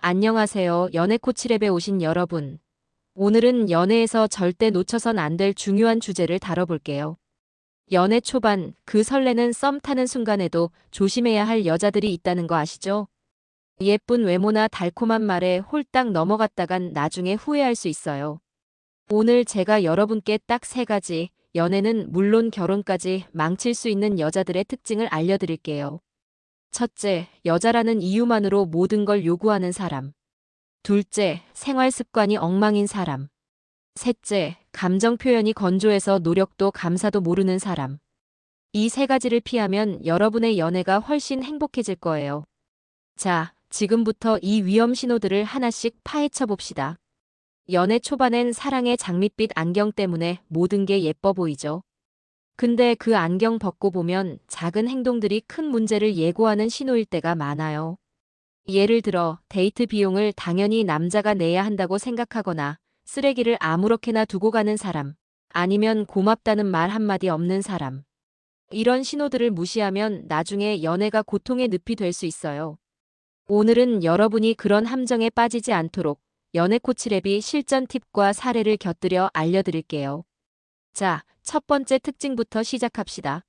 안녕하세요. 연애 코치랩에 오신 여러분. 오늘은 연애에서 절대 놓쳐선 안 될 중요한 주제를 다뤄볼게요. 연애 초반, 그 설레는 썸 타는 순간에도 조심해야 할 여자들이 있다는 거 아시죠? 예쁜 외모나 달콤한 말에 홀딱 넘어갔다간 나중에 후회할 수 있어요. 오늘 제가 여러분께 딱 3가지, 연애는 물론 결혼까지 망칠 수 있는 여자들의 특징을 알려드릴게요. 첫째, 여자라는 이유만으로 모든 걸 요구하는 사람. 둘째, 생활 습관이 엉망인 사람. 셋째, 감정 표현이 건조해서 노력도 감사도 모르는 사람. 이 3가지를 피하면 여러분의 연애가 훨씬 행복해질 거예요. 자, 지금부터 이 위험 신호들을 하나씩 파헤쳐 봅시다. 연애 초반엔 사랑의 장밋빛 안경 때문에 모든 게 예뻐 보이죠. 근데 그 안경 벗고 보면 작은 행동들이 큰 문제를 예고하는 신호일 때가 많아요. 예를 들어 데이트 비용을 당연히 남자가 내야 한다고 생각하거나 쓰레기를 아무렇게나 두고 가는 사람, 아니면 고맙다는 말 한마디 없는 사람. 이런 신호들을 무시하면 나중에 연애가 고통의 늪이 될 수 있어요. 오늘은 여러분이 그런 함정에 빠지지 않도록 연애 코치랩이 실전 팁과 사례를 곁들여 알려드릴게요. 자, 첫 번째 특징부터 시작합시다.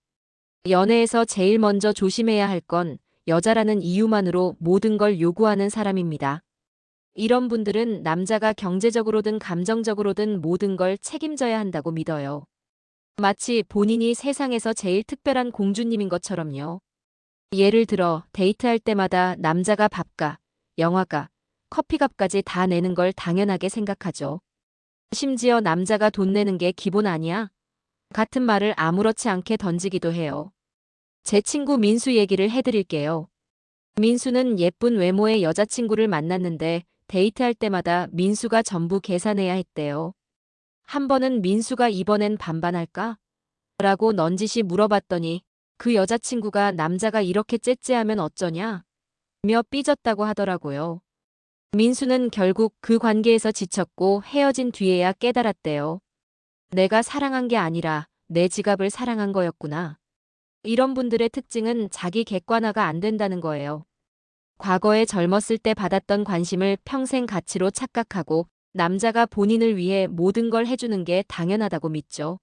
연애에서 제일 먼저 조심해야 할 건 여자라는 이유만으로 모든 걸 요구하는 사람입니다. 이런 분들은 남자가 경제적으로든 감정적으로든 모든 걸 책임져야 한다고 믿어요. 마치 본인이 세상에서 제일 특별한 공주님인 것처럼요. 예를 들어 데이트할 때마다 남자가 밥값, 영화값, 커피값까지 다 내는 걸 당연하게 생각하죠. 심지어 남자가 돈 내는 게 기본 아니야? 같은 말을 아무렇지 않게 던지기도 해요. 제 친구 민수 얘기를 해드릴게요. 민수는 예쁜 외모의 여자친구를 만났는데 데이트할 때마다 민수가 전부 계산해야 했대요. 한 번은 민수가 이번엔 반반할까? 라고 넌지시 물어봤더니 그 여자친구가 남자가 이렇게 째째하면 어쩌냐? 며 삐졌다고 하더라고요. 민수는 결국 그 관계에서 지쳤고 헤어진 뒤에야 깨달았대요. 내가 사랑한 게 아니라 내 지갑을 사랑한 거였구나. 이런 분들의 특징은 자기 객관화가 안 된다는 거예요. 과거에 젊었을 때 받았던 관심을 평생 가치로 착각하고 남자가 본인을 위해 모든 걸 해주는 게 당연하다고 믿죠.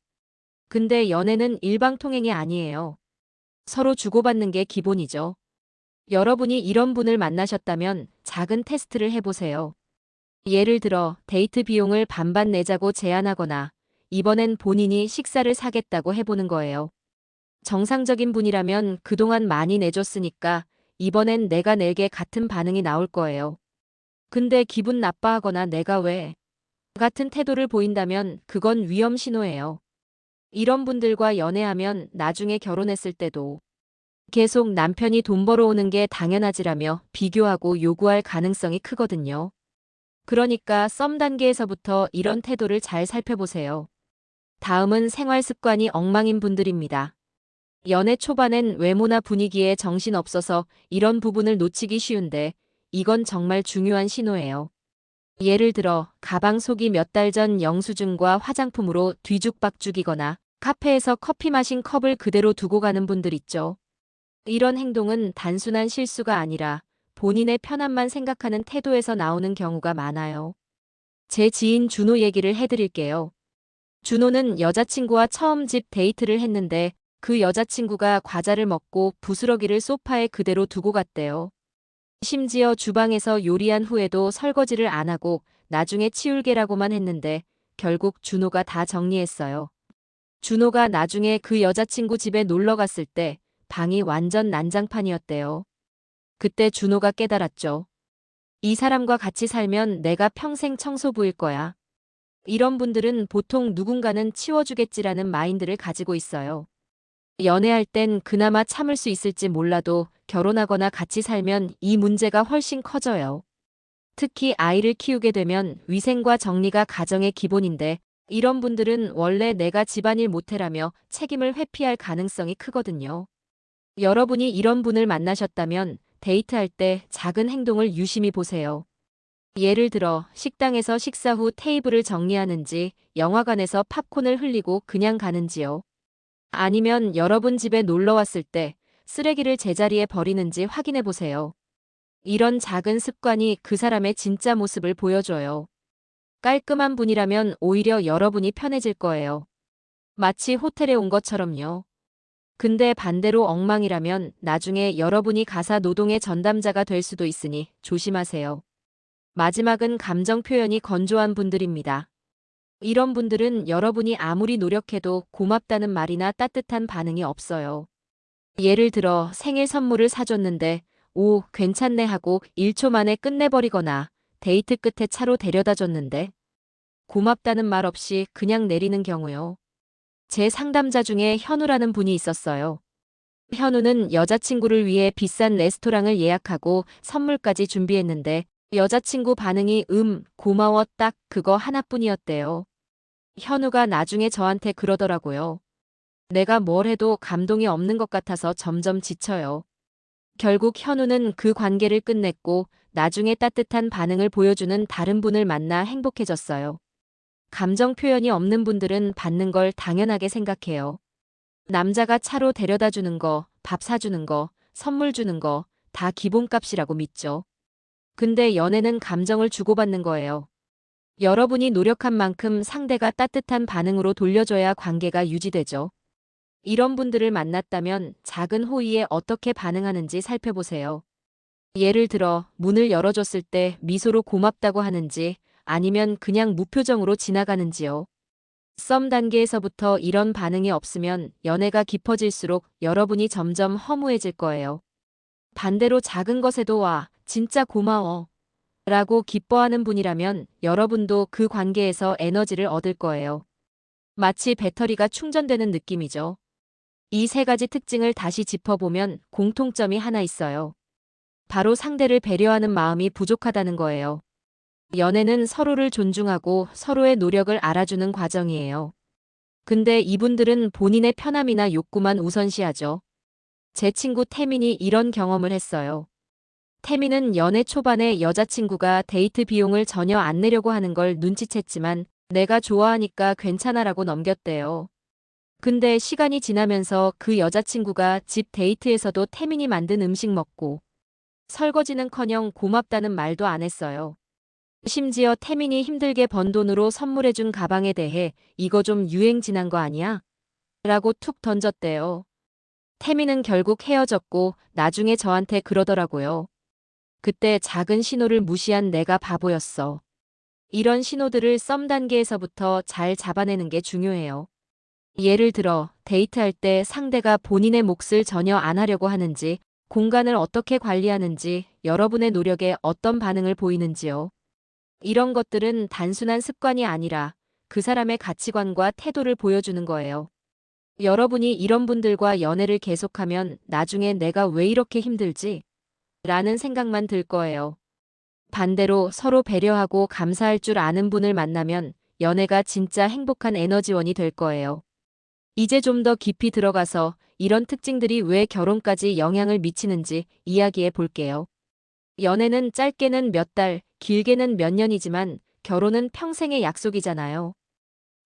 근데 연애는 일방통행이 아니에요. 서로 주고받는 게 기본이죠. 여러분이 이런 분을 만나셨다면 작은 테스트를 해보세요. 예를 들어 데이트 비용을 반반 내자고 제안하거나 이번엔 본인이 식사를 사겠다고 해보는 거예요. 정상적인 분이라면 그동안 많이 내줬으니까 이번엔 내가 낼게 같은 반응이 나올 거예요. 근데 기분 나빠하거나 내가 왜 같은 태도를 보인다면 그건 위험 신호예요. 이런 분들과 연애하면 나중에 결혼했을 때도 계속 남편이 돈 벌어오는 게 당연하지라며 비교하고 요구할 가능성이 크거든요. 그러니까 썸 단계에서부터 이런 태도를 잘 살펴보세요. 다음은 생활 습관이 엉망인 분들입니다. 연애 초반엔 외모나 분위기에 정신없어서 이런 부분을 놓치기 쉬운데 이건 정말 중요한 신호예요. 예를 들어 가방 속이 몇 달 전 영수증과 화장품으로 뒤죽박죽이거나 카페에서 커피 마신 컵을 그대로 두고 가는 분들 있죠. 이런 행동은 단순한 실수가 아니라 본인의 편함만 생각하는 태도에서 나오는 경우가 많아요. 제 지인 준호 얘기를 해드릴게요. 준호는 여자친구와 처음 집 데이트를 했는데 그 여자친구가 과자를 먹고 부스러기를 소파에 그대로 두고 갔대요. 심지어 주방에서 요리한 후에도 설거지를 안 하고 나중에 치울게라고만 했는데 결국 준호가 다 정리했어요. 준호가 나중에 그 여자친구 집에 놀러 갔을 때 방이 완전 난장판이었대요. 그때 준호가 깨달았죠. 이 사람과 같이 살면 내가 평생 청소부일 거야. 이런 분들은 보통 누군가는 치워주겠지라는 마인드를 가지고 있어요. 연애할 땐 그나마 참을 수 있을지 몰라도 결혼하거나 같이 살면 이 문제가 훨씬 커져요. 특히 아이를 키우게 되면 위생과 정리가 가정의 기본인데 이런 분들은 원래 내가 집안일 못해라며 책임을 회피할 가능성이 크거든요. 여러분이 이런 분을 만나셨다면 데이트할 때 작은 행동을 유심히 보세요. 예를 들어 식당에서 식사 후 테이블을 정리하는지, 영화관에서 팝콘을 흘리고 그냥 가는지요. 아니면 여러분 집에 놀러 왔을 때 쓰레기를 제자리에 버리는지 확인해 보세요. 이런 작은 습관이 그 사람의 진짜 모습을 보여줘요. 깔끔한 분이라면 오히려 여러분이 편해질 거예요. 마치 호텔에 온 것처럼요. 근데 반대로 엉망이라면 나중에 여러분이 가사 노동의 전담자가 될 수도 있으니 조심하세요. 마지막은 감정 표현이 건조한 분들입니다. 이런 분들은 여러분이 아무리 노력해도 고맙다는 말이나 따뜻한 반응이 없어요. 예를 들어 생일 선물을 사줬는데 오, 괜찮네 하고 1초 만에 끝내버리거나 데이트 끝에 차로 데려다 줬는데 고맙다는 말 없이 그냥 내리는 경우요. 제 상담자 중에 현우라는 분이 있었어요. 현우는 여자친구를 위해 비싼 레스토랑을 예약하고 선물까지 준비했는데 여자친구 반응이 고마워 딱 그거 하나뿐이었대요. 현우가 나중에 저한테 그러더라고요. 내가 뭘 해도 감동이 없는 것 같아서 점점 지쳐요. 결국 현우는 그 관계를 끝냈고 나중에 따뜻한 반응을 보여주는 다른 분을 만나 행복해졌어요. 감정 표현이 없는 분들은 받는 걸 당연하게 생각해요. 남자가 차로 데려다 주는 거, 밥 사주는 거, 선물 주는 거, 다 기본값이라고 믿죠. 근데 연애는 감정을 주고받는 거예요. 여러분이 노력한 만큼 상대가 따뜻한 반응으로 돌려줘야 관계가 유지되죠. 이런 분들을 만났다면 작은 호의에 어떻게 반응하는지 살펴보세요. 예를 들어 문을 열어줬을 때 미소로 고맙다고 하는지 아니면 그냥 무표정으로 지나가는지요. 썸 단계에서부터 이런 반응이 없으면 연애가 깊어질수록 여러분이 점점 허무해질 거예요. 반대로 작은 것에도 와, 진짜 고마워. 라고 기뻐하는 분이라면 여러분도 그 관계에서 에너지를 얻을 거예요. 마치 배터리가 충전되는 느낌이죠. 이 세 가지 특징을 다시 짚어보면 공통점이 하나 있어요. 바로 상대를 배려하는 마음이 부족하다는 거예요. 연애는 서로를 존중하고 서로의 노력을 알아주는 과정이에요. 근데 이분들은 본인의 편함이나 욕구만 우선시하죠. 제 친구 태민이 이런 경험을 했어요. 태민은 연애 초반에 여자친구가 데이트 비용을 전혀 안 내려고 하는 걸 눈치챘지만 내가 좋아하니까 괜찮아라고 넘겼대요. 근데 시간이 지나면서 그 여자친구가 집 데이트에서도 태민이 만든 음식 먹고 설거지는커녕 고맙다는 말도 안 했어요. 심지어 태민이 힘들게 번 돈으로 선물해준 가방에 대해 이거 좀 유행 지난 거 아니야? 라고 툭 던졌대요. 태민은 결국 헤어졌고 나중에 저한테 그러더라고요. 그때 작은 신호를 무시한 내가 바보였어. 이런 신호들을 썸 단계에서부터 잘 잡아내는 게 중요해요. 예를 들어 데이트할 때 상대가 본인의 몫을 전혀 안 하려고 하는지, 공간을 어떻게 관리하는지, 여러분의 노력에 어떤 반응을 보이는지요. 이런 것들은 단순한 습관이 아니라 그 사람의 가치관과 태도를 보여주는 거예요. 여러분이 이런 분들과 연애를 계속하면 나중에 내가 왜 이렇게 힘들지? 라는 생각만 들 거예요. 반대로 서로 배려하고 감사할 줄 아는 분을 만나면 연애가 진짜 행복한 에너지원이 될 거예요. 이제 좀 더 깊이 들어가서 이런 특징들이 왜 결혼까지 영향을 미치는지 이야기해 볼게요. 연애는 짧게는 몇 달, 길게는 몇 년이지만 결혼은 평생의 약속이잖아요.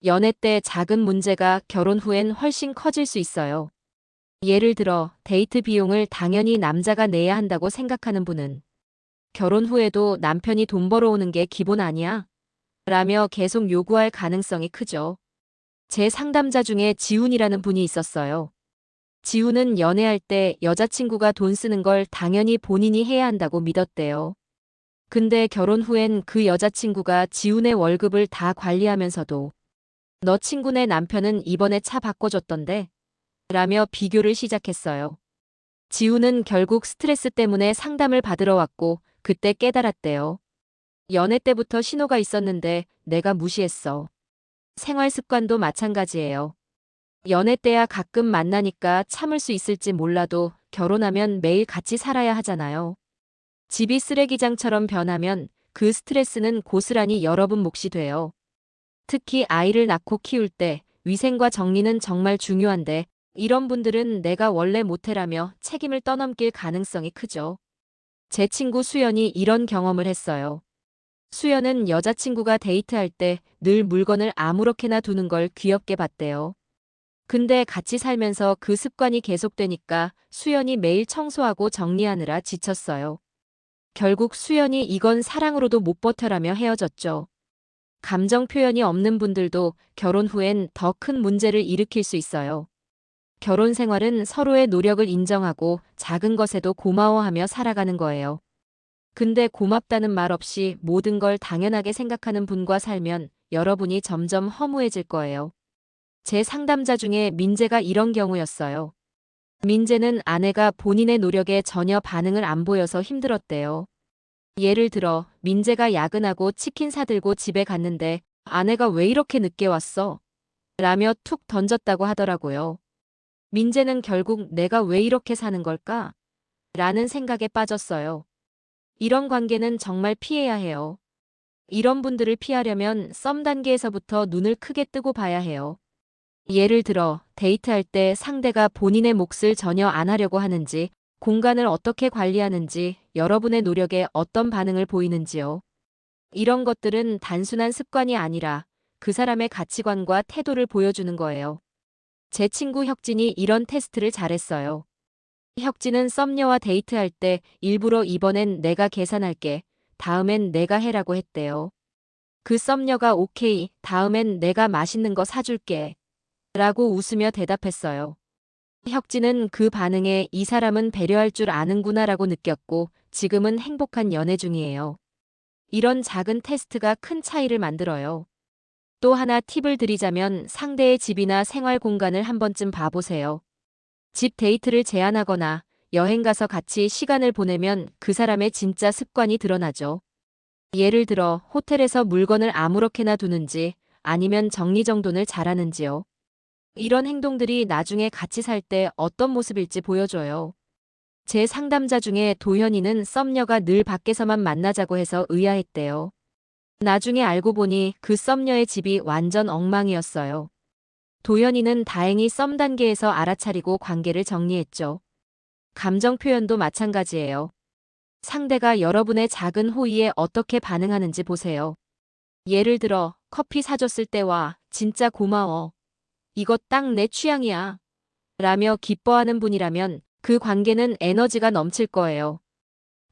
연애 때 작은 문제가 결혼 후엔 훨씬 커질 수 있어요. 예를 들어 데이트 비용을 당연히 남자가 내야 한다고 생각하는 분은 결혼 후에도 남편이 돈 벌어오는 게 기본 아니야? 라며 계속 요구할 가능성이 크죠. 제 상담자 중에 지훈이라는 분이 있었어요. 지훈은 연애할 때 여자친구가 돈 쓰는 걸 당연히 본인이 해야 한다고 믿었대요. 근데 결혼 후엔 그 여자친구가 지훈의 월급을 다 관리하면서도 너 친구네 남편은 이번에 차 바꿔줬던데? 라며 비교를 시작했어요. 지훈은 결국 스트레스 때문에 상담을 받으러 왔고 그때 깨달았대요. 연애 때부터 신호가 있었는데 내가 무시했어. 생활 습관도 마찬가지예요. 연애 때야 가끔 만나니까 참을 수 있을지 몰라도 결혼하면 매일 같이 살아야 하잖아요. 집이 쓰레기장처럼 변하면 그 스트레스는 고스란히 여러분 몫이 돼요. 특히 아이를 낳고 키울 때 위생과 정리는 정말 중요한데 이런 분들은 내가 원래 못해라며 책임을 떠넘길 가능성이 크죠. 제 친구 수연이 이런 경험을 했어요. 수연은 여자친구가 데이트할 때 늘 물건을 아무렇게나 두는 걸 귀엽게 봤대요. 근데 같이 살면서 그 습관이 계속되니까 수연이 매일 청소하고 정리하느라 지쳤어요. 결국 수연이 이건 사랑으로도 못 버텨라며 헤어졌죠. 감정 표현이 없는 분들도 결혼 후엔 더 큰 문제를 일으킬 수 있어요. 결혼 생활은 서로의 노력을 인정하고 작은 것에도 고마워하며 살아가는 거예요. 근데 고맙다는 말 없이 모든 걸 당연하게 생각하는 분과 살면 여러분이 점점 허무해질 거예요. 제 상담자 중에 민재가 이런 경우였어요. 민재는 아내가 본인의 노력에 전혀 반응을 안 보여서 힘들었대요. 예를 들어 민재가 야근하고 치킨 사들고 집에 갔는데 아내가 왜 이렇게 늦게 왔어? 라며 툭 던졌다고 하더라고요. 민재는 결국 내가 왜 이렇게 사는 걸까? 라는 생각에 빠졌어요. 이런 관계는 정말 피해야 해요. 이런 분들을 피하려면 썸 단계에서부터 눈을 크게 뜨고 봐야 해요. 예를 들어 데이트할 때 상대가 본인의 몫을 전혀 안 하려고 하는지, 공간을 어떻게 관리하는지, 여러분의 노력에 어떤 반응을 보이는지요. 이런 것들은 단순한 습관이 아니라 그 사람의 가치관과 태도를 보여주는 거예요. 제 친구 혁진이 이런 테스트를 잘했어요. 혁진은 썸녀와 데이트할 때 일부러 이번엔 내가 계산할게, 다음엔 내가 해라고 했대요. 그 썸녀가 오케이, 다음엔 내가 맛있는 거 사줄게 라고 웃으며 대답했어요. 혁진은 그 반응에 이 사람은 배려할 줄 아는구나라고 느꼈고 지금은 행복한 연애 중이에요. 이런 작은 테스트가 큰 차이를 만들어요. 또 하나 팁을 드리자면 상대의 집이나 생활 공간을 한 번쯤 봐보세요. 집 데이트를 제안하거나 여행 가서 같이 시간을 보내면 그 사람의 진짜 습관이 드러나죠. 예를 들어 호텔에서 물건을 아무렇게나 두는지 아니면 정리정돈을 잘하는지요. 이런 행동들이 나중에 같이 살 때 어떤 모습일지 보여줘요. 제 상담자 중에 도현이는 썸녀가 늘 밖에서만 만나자고 해서 의아했대요. 나중에 알고 보니 그 썸녀의 집이 완전 엉망이었어요. 도현이는 다행히 썸 단계에서 알아차리고 관계를 정리했죠. 감정 표현도 마찬가지예요. 상대가 여러분의 작은 호의에 어떻게 반응하는지 보세요. 예를 들어 커피 사줬을 때와 진짜 고마워. 이거 딱 내 취향이야. 라며 기뻐하는 분이라면 그 관계는 에너지가 넘칠 거예요.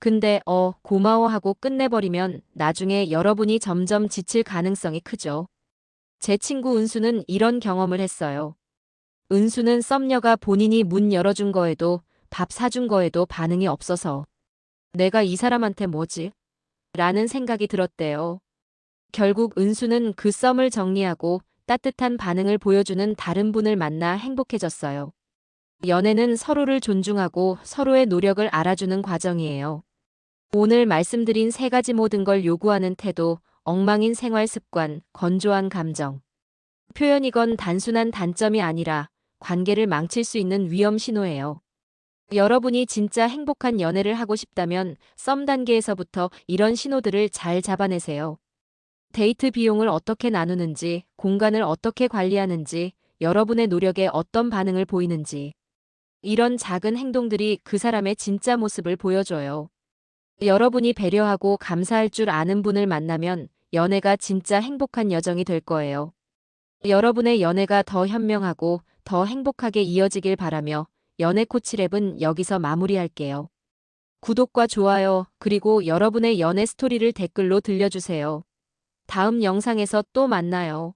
근데 고마워하고 끝내버리면 나중에 여러분이 점점 지칠 가능성이 크죠. 제 친구 은수는 이런 경험을 했어요. 은수는 썸녀가 본인이 문 열어준 거에도 밥 사준 거에도 반응이 없어서 내가 이 사람한테 뭐지? 라는 생각이 들었대요. 결국 은수는 그 썸을 정리하고 따뜻한 반응을 보여주는 다른 분을 만나 행복해졌어요. 연애는 서로를 존중하고 서로의 노력을 알아주는 과정이에요. 오늘 말씀드린 세 가지 모든 걸 요구하는 태도, 엉망인 생활 습관, 건조한 감정. 표현이건 단순한 단점이 아니라 관계를 망칠 수 있는 위험 신호예요. 여러분이 진짜 행복한 연애를 하고 싶다면 썸 단계에서부터 이런 신호들을 잘 잡아내세요. 데이트 비용을 어떻게 나누는지, 공간을 어떻게 관리하는지, 여러분의 노력에 어떤 반응을 보이는지. 이런 작은 행동들이 그 사람의 진짜 모습을 보여줘요. 여러분이 배려하고 감사할 줄 아는 분을 만나면 연애가 진짜 행복한 여정이 될 거예요. 여러분의 연애가 더 현명하고 더 행복하게 이어지길 바라며 연애 코치랩은 여기서 마무리할게요. 구독과 좋아요, 그리고 여러분의 연애 스토리를 댓글로 들려주세요. 다음 영상에서 또 만나요.